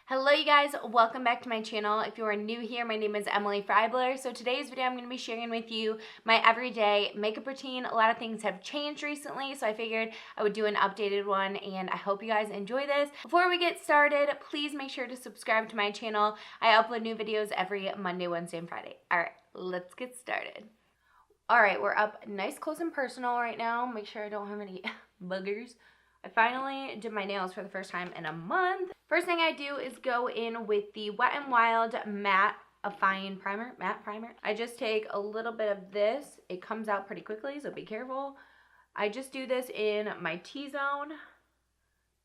Hello you guys, welcome back to my channel. If you are new here, my name is Emily Freybler. So today's video I'm going to be sharing with you my everyday makeup routine. A lot of things have changed recently, so I figured I would do an updated one and I hope you guys enjoy this. Before we get started, please make sure to subscribe to my channel. I upload new videos every Monday, Wednesday, and Friday. Alright, let's get started. Alright, we're up nice, close, and personal right now. Make sure I don't have any boogers. I finally did my nails for the first time in a month. First thing I do is go in with the Wet n Wild Matte Matte Primer. I just take a little bit of this. It comes out pretty quickly, so be careful. I just do this in my T-zone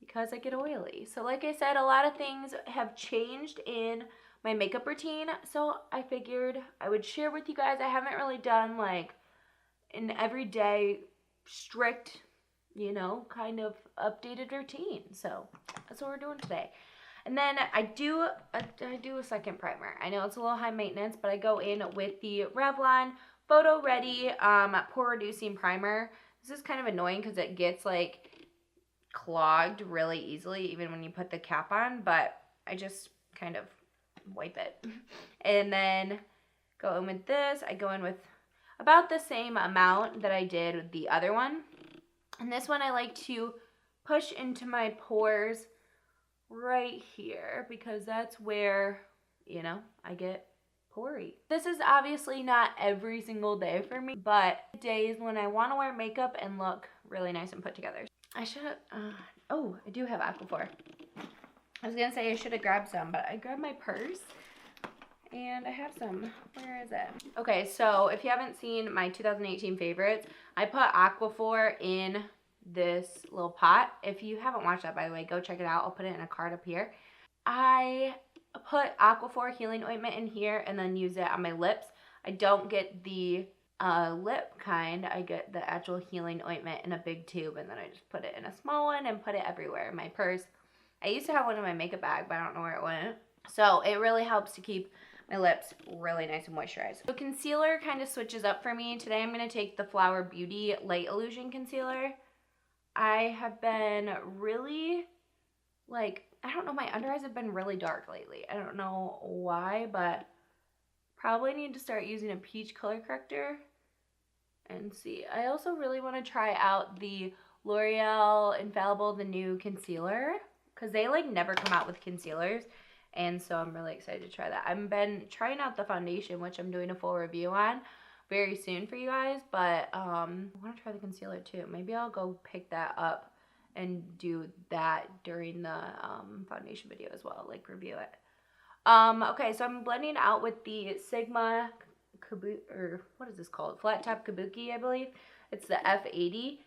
because I get oily. So like I said, a lot of things have changed in my makeup routine, so I figured I would share with you guys. I haven't really done like an everyday strict, you know, kind of updated routine. So that's what we're doing today. And then I do a second primer. I know it's a little high maintenance, but I go in with the Revlon Photoready Pore Reducing Primer. This is kind of annoying because it gets like clogged really easily even when you put the cap on, but I just kind of wipe it. And then go in with this. I go in with about the same amount that I did with the other one. And this one I like to push into my pores right here because that's where, you know, I get pory. This is obviously not every single day for me, but days when I want to wear makeup and look really nice and put together. I should have, oh, I do have Aquaphor. I was going to say I should have grabbed some, but I grabbed my purse and I have some. Where is it? Okay, so if you haven't seen my 2018 favorites, I put Aquaphor in this little pot. If you haven't watched that, by the way, go check it out. I'll put it in a card up here. I put Aquaphor healing ointment in here and then use it on my lips. I don't get the lip kind. I get the actual healing ointment in a big tube, and then I just put it in a small one and put it everywhere in my purse. I used to have one in my makeup bag, but I don't know where it went. So it really helps to keep my lips really nice and moisturized. So concealer kind of switches up for me. Today I'm going to take the Flower Beauty Light Illusion Concealer. I have been really, like, I don't know, my under eyes have been really dark lately. I don't know why, but probably need to start using a peach color corrector and see. I also really want to try out the L'Oreal Infallible, the new concealer, because they, like, never come out with concealers. And so I'm really excited to try that. I've been trying out the foundation, which I'm doing a full review on very soon for you guys. But I want to try the concealer too. Maybe I'll go pick that up and do that during the foundation video as well, like review it. Okay, so I'm blending out with the Sigma or what is this called? Flat Top Kabuki, I believe. It's the F80.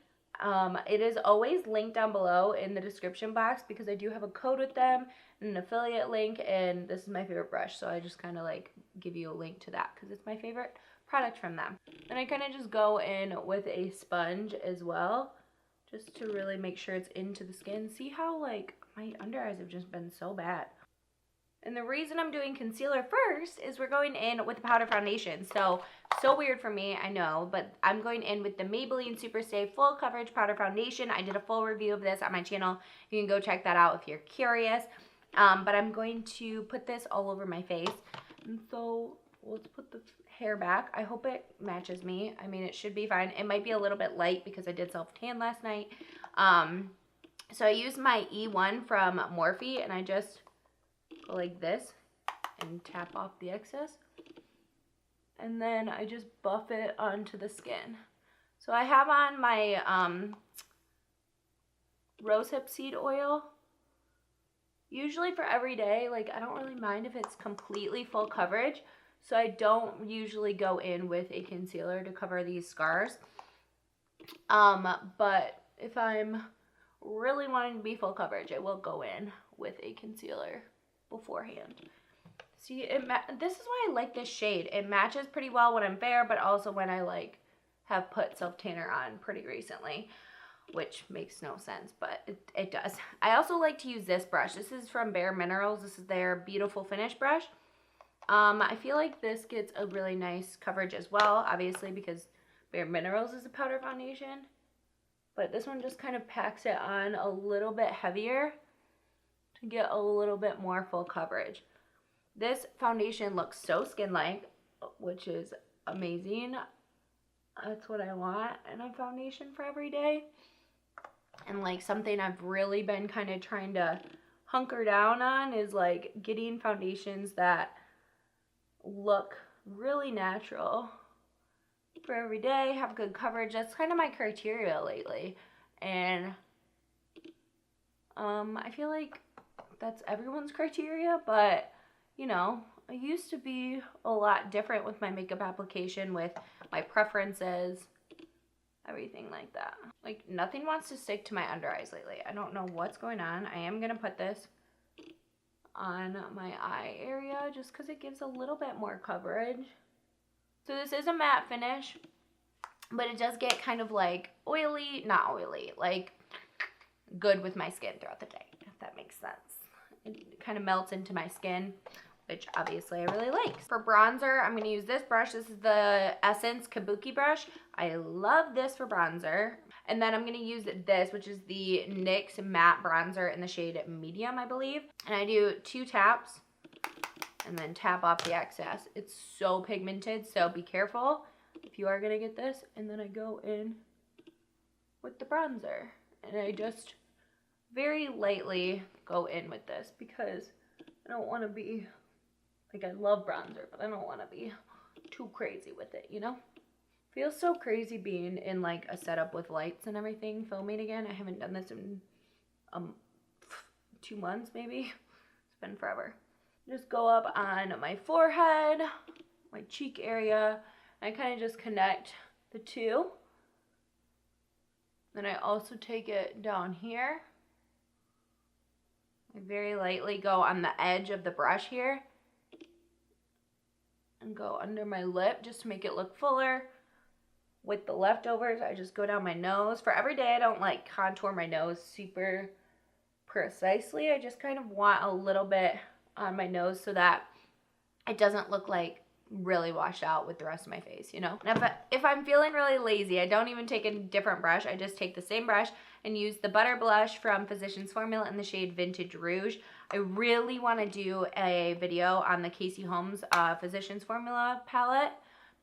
It is always linked down below in the description box because I do have a code with them and an affiliate link, and this is my favorite brush, so I just kind of like give you a link to that because it's my favorite product from them. Then I kind of just go in with a sponge as well just to really make sure it's into the skin. See how like my under eyes have just been so bad. And the reason I'm doing concealer first is we're going in with the powder foundation. So weird for me, I know, but I'm going in with the Maybelline Superstay Full Coverage Powder Foundation. I did a full review of this on my channel. You can go check that out if you're curious. But I'm going to put this all over my face. And so let's put the hair back. I hope it matches me. I mean, it should be fine. It might be a little bit light because I did self-tan last night. So I used my E1 from Morphe, and I just go like this and tap off the excess, and then I just buff it onto the skin. So I have on my rosehip seed oil. Usually for every day, like I don't really mind if it's completely full coverage, so I don't usually go in with a concealer to cover these scars. But if I'm really wanting to be full coverage, I will go in with a concealer beforehand. See, this is why I like this shade. It matches pretty well when I'm fair, but also when I like have put self tanner on pretty recently, which makes no sense, but it does. I also like to use this brush. This is from Bare Minerals. This is their Beautiful Finish brush. I feel like this gets a really nice coverage as well, obviously because Bare Minerals is a powder foundation, but this one just kind of packs it on a little bit heavier to to get a little bit more full coverage. This foundation looks so skin-like, which is amazing. That's what I want in a foundation for every day. And like something I've really been kind of trying to hunker down on is like getting foundations that look really natural for every day, have good coverage. That's kind of my criteria lately. And I feel like that's everyone's criteria, but you know, I used to be a lot different with my makeup application, with my preferences, everything like that. Like nothing wants to stick to my under eyes lately. I don't know what's going on. I am gonna put this on my eye area just because it gives a little bit more coverage. So this is a matte finish, but it does get kind of like oily, not oily, like good with my skin throughout the day, if that makes sense. It kind of melts into my skin, which obviously I really like. For bronzer, I'm going to use this brush. This is the Essence Kabuki brush. I love this for bronzer. And then I'm going to use this, which is the NYX matte bronzer in the shade medium, I believe. And I do 2 taps and then tap off the excess. It's so pigmented, so be careful if you are going to get this. And then I go in with the bronzer. And I just very lightly go in with this because I don't want to be, like, I love bronzer, but I don't want to be too crazy with it, you know? Feels so crazy being in like a setup with lights and everything, filming again. I haven't done this in 2 months maybe. It's been forever. Just go up on my forehead, my cheek area. I kind of just connect the two. Then I also take it down here. I very lightly go on the edge of the brush here and go under my lip just to make it look fuller. With the leftovers, I just go down my nose. For every day, I don't like contour my nose super precisely. I just kind of want a little bit on my nose so that it doesn't look like really washed out with the rest of my face, you know? And if I'm feeling really lazy, I don't even take a different brush. I just take the same brush and use the Butter Blush from Physicians Formula in the shade Vintage Rouge. I really want to do a video on the Casey Holmes Physicians Formula palette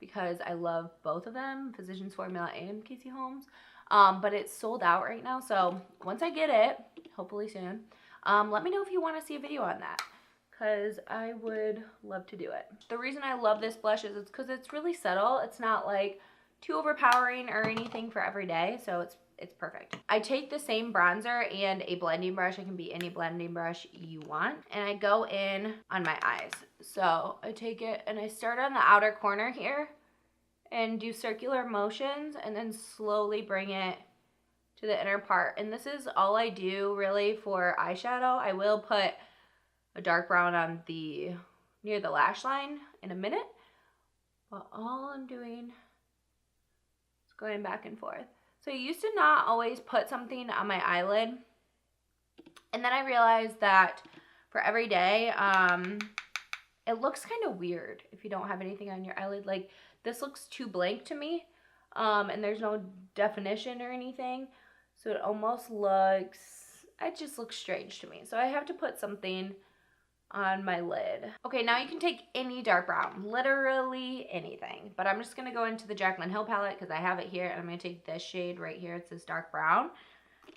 because I love both of them, Physicians Formula and Casey Holmes. But it's sold out right now, so once I get it, hopefully soon, let me know if you want to see a video on that, because I would love to do it. The reason I love this blush is it's because it's really subtle. It's not like too overpowering or anything for every day, so it's perfect. I take the same bronzer and a blending brush. It can be any blending brush you want. And I go in on my eyes. So I take it and I start on the outer corner here and do circular motions and then slowly bring it to the inner part. And this is all I do really for eyeshadow. I will put a dark brown on the near the lash line in a minute, but all I'm doing is going back and forth. So I used to not always put something on my eyelid, and then I realized that for every day, it looks kind of weird if you don't have anything on your eyelid. Like this looks too blank to me, and there's no definition or anything, so it almost looks, it just looks strange to me. So I have to put something on my lid. Okay, now you can take any dark brown, literally anything, but I'm just gonna go into the Jaclyn Hill palette because I have it here, and I'm gonna take this shade right here. It's this dark brown.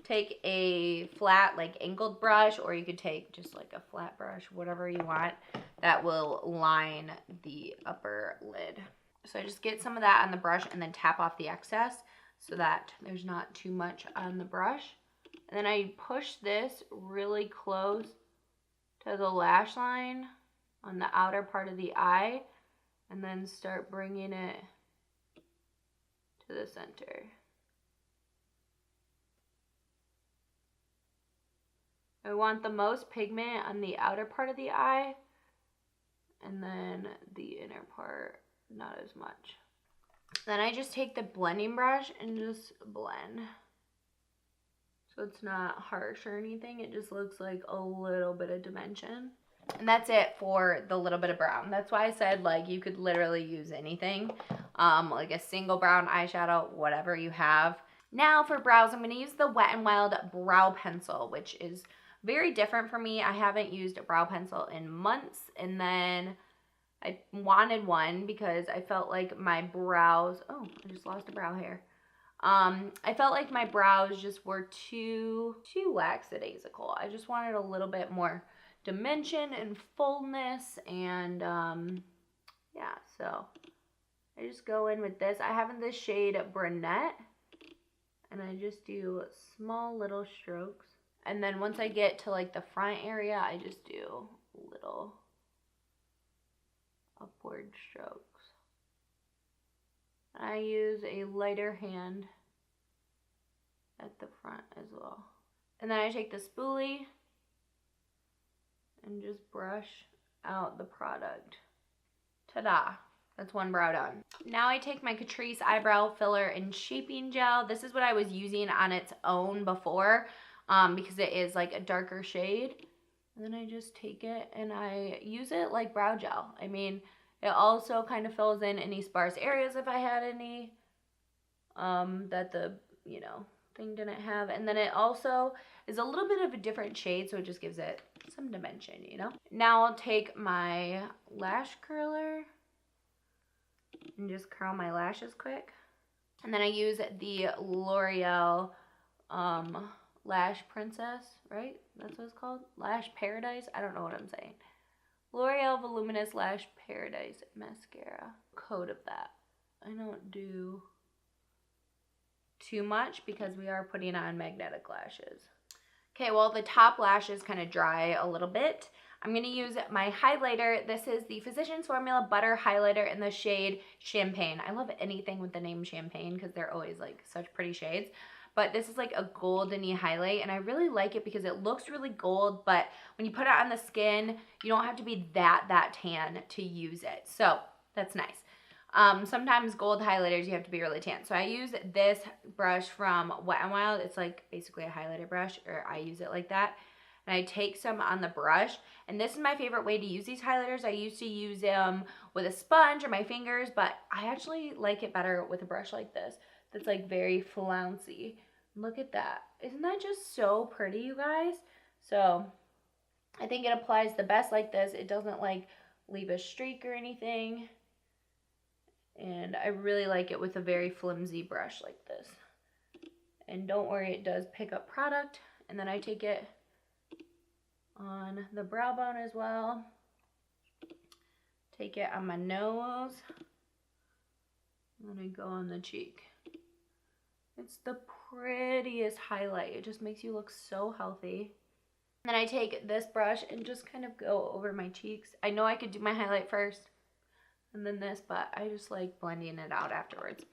Take a flat, like angled brush, or you could take just like a flat brush, whatever you want, that will line the upper lid. So I just get some of that on the brush and then tap off the excess so that there's not too much on the brush. And then I push this really close to the lash line on the outer part of the eye, and then start bringing it to the center. I want the most pigment on the outer part of the eye, and then the inner part not as much. Then I just take the blending brush and just blend. So it's not harsh or anything. It just looks like a little bit of dimension. And that's it for the little bit of brown. That's why I said like you could literally use anything. Like a single brown eyeshadow, whatever you have. Now for brows, I'm going to use the Wet n Wild brow pencil, which is Very different for me. I haven't used a brow pencil in months, and then I wanted one because I felt like my brows, oh, I just lost a brow hair. I felt like my brows just were too lackadaisical. I just wanted a little bit more dimension and fullness, and yeah, so I just go in with this. I have in this shade Brunette, and I just do small little strokes. And then once I get to like the front area, I just do little upward strokes. I use a lighter hand at the front as well. And then I take the spoolie and just brush out the product. Ta-da! That's one brow done. Now I take my Catrice eyebrow filler and shaping gel. This is what I was using on its own before because it is like a darker shade. And then I just take it and I use it like brow gel. I mean, it also kind of fills in any sparse areas if I had any that the, you know, thing didn't have. And then it also is a little bit of a different shade, so it just gives it some dimension, you know. Now I'll take my lash curler and just curl my lashes quick. And then I use the L'Oreal Lash Princess, right? That's what it's called? Lash Paradise? I don't know what I'm saying. L'Oreal Voluminous Lash Paradise Mascara. Coat of that. I don't do too much because we are putting on magnetic lashes. Okay, well, the top lashes kind of dry a little bit. I'm going to use my highlighter. This is the Physicians Formula Butter Highlighter in the shade Champagne. I love anything with the name Champagne because they're always like such pretty shades. But this is like a goldeny highlight, and I really like it because it looks really gold, but when you put it on the skin, you don't have to be that tan to use it. So that's nice. Sometimes gold highlighters, you have to be really tan. So I use this brush from Wet n Wild. It's like basically a highlighter brush, or I use it like that. And I take some on the brush, and this is my favorite way to use these highlighters. I used to use them with a sponge or my fingers, but I actually like it better with a brush like this. That's like very flouncy. Look at that. Isn't that just so pretty, you guys? So I think it applies the best like this. It doesn't like leave a streak or anything. And I really like it with a very flimsy brush like this. And don't worry, it does pick up product. And then I take it on the brow bone as well. Take it on my nose. And then I go on the cheek. It's the prettiest highlight. It just makes you look so healthy. And then I take this brush and just kind of go over my cheeks. I know I could do my highlight first and then this, but I just like blending it out afterwards.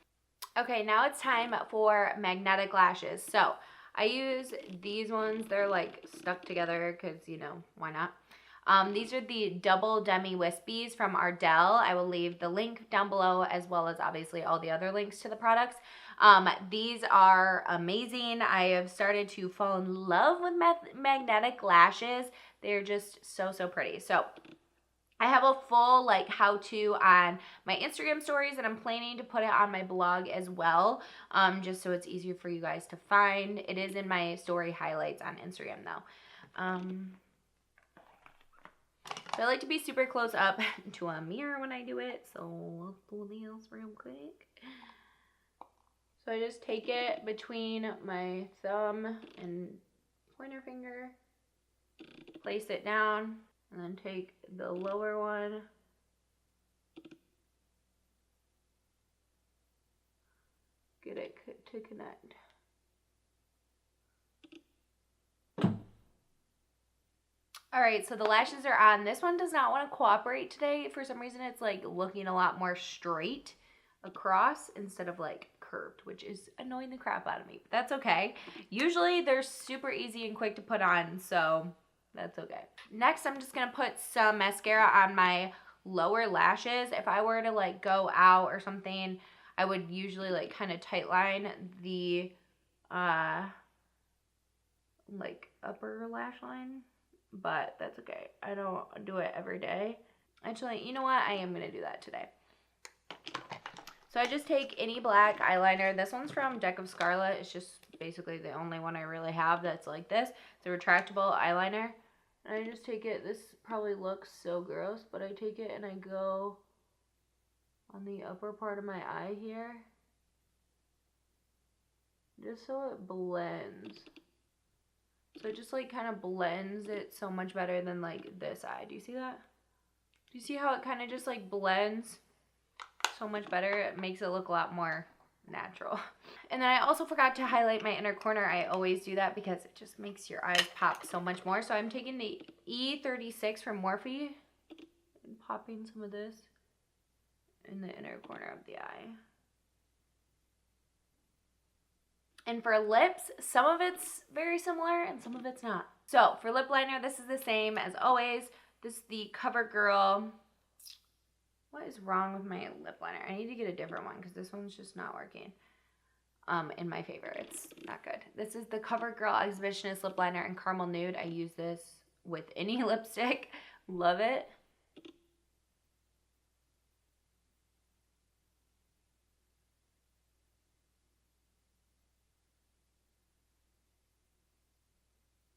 Okay, now it's time for magnetic lashes. So I use these ones. They're like stuck together because, you know, why not? These are the double Demi Wispies from Ardell. I will leave the link down below, as well as obviously all the other links to the products. These are amazing. I have started to fall in love with magnetic lashes. They're just so pretty. So I have a full like how-to on my Instagram stories, and I'm planning to put it on my blog as well, just so it's easier for you guys to find. It is in my story highlights on Instagram though. So I like to be super close up to a mirror when I do it, so let's do this real quick. So I just take it between my thumb and pointer finger, place it down, and then take the lower one, get it to connect. Alright, so the lashes are on. This one does not want to cooperate today. For some reason, it's like looking a lot more straight across instead of like curved, which is annoying the crap out of me. But that's okay. Usually, they're super easy and quick to put on, so that's okay. Next, I'm just going to put some mascara on my lower lashes. If I were to like go out or something, I would usually like kind of tight line the like upper lash line. But that's okay. I don't do it every day. Actually, you know what? I am going to do that today. So I just take any black eyeliner. This one's from Deck of Scarlet. It's just basically the only one I really have that's like this. It's a retractable eyeliner. And I just take it. This probably looks so gross, but I take it and I go on the upper part of my eye here. Just so it blends. So it just like kind of blends it so much better than like this eye. Do you see that? Do you see how it kind of just like blends so much better? It makes it look a lot more natural. And then I also forgot to highlight my inner corner. I always do that because it just makes your eyes pop so much more. So I'm taking the E36 from Morphe and popping some of this in the inner corner of the eye. And for lips, some of it's very similar and some of it's not. So for lip liner, this is the same as always. This is the Covergirl. What is wrong with my lip liner? I need to get a different one because this one's just not working in my favor. It's not good. This is the Covergirl Exhibitionist lip liner in Caramel Nude. I use this with any lipstick. Love it.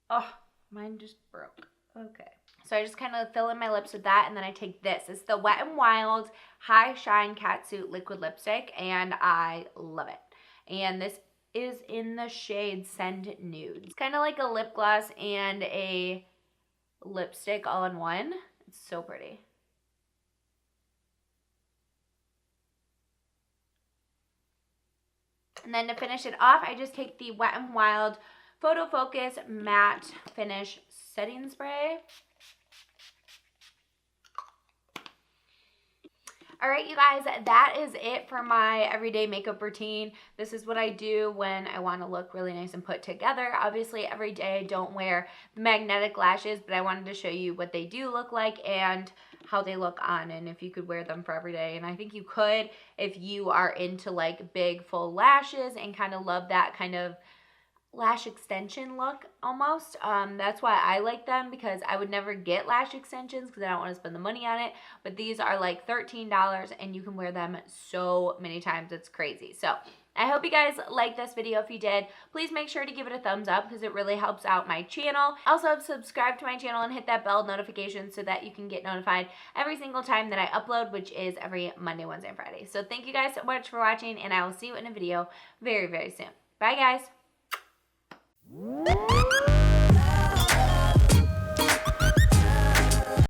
Oh, mine just broke. Okay. So I just kind of fill in my lips with that, and then I take this. It's the Wet n Wild High Shine Catsuit Liquid Lipstick, and I love it. And this is in the shade Send Nude. It's kind of like a lip gloss and a lipstick all in one. It's so pretty. And then to finish it off, I just take the Wet n Wild Photo Focus Matte Finish Setting Spray. Alright, you guys, that is it for my everyday makeup routine. This is what I do when I want to look really nice and put together. Obviously, every day I don't wear magnetic lashes, but I wanted to show you what they do look like and how they look on, and if you could wear them for every day. And I think you could if you are into like big full lashes and kind of love that kind of lash extension look almost. That's why I like them, because I would never get lash extensions because I don't want to spend the money on it, but these are like $13 and you can wear them so many times. It's crazy. So I hope you guys liked this video. If you did, please make sure to give it a thumbs up because it really helps out my channel. Also, subscribe to my channel and hit that bell notification so that you can get notified every single time that I upload, which is every Monday, Wednesday, and Friday. So thank you guys so much for watching, and I will see you in a video very, very soon. Bye, guys.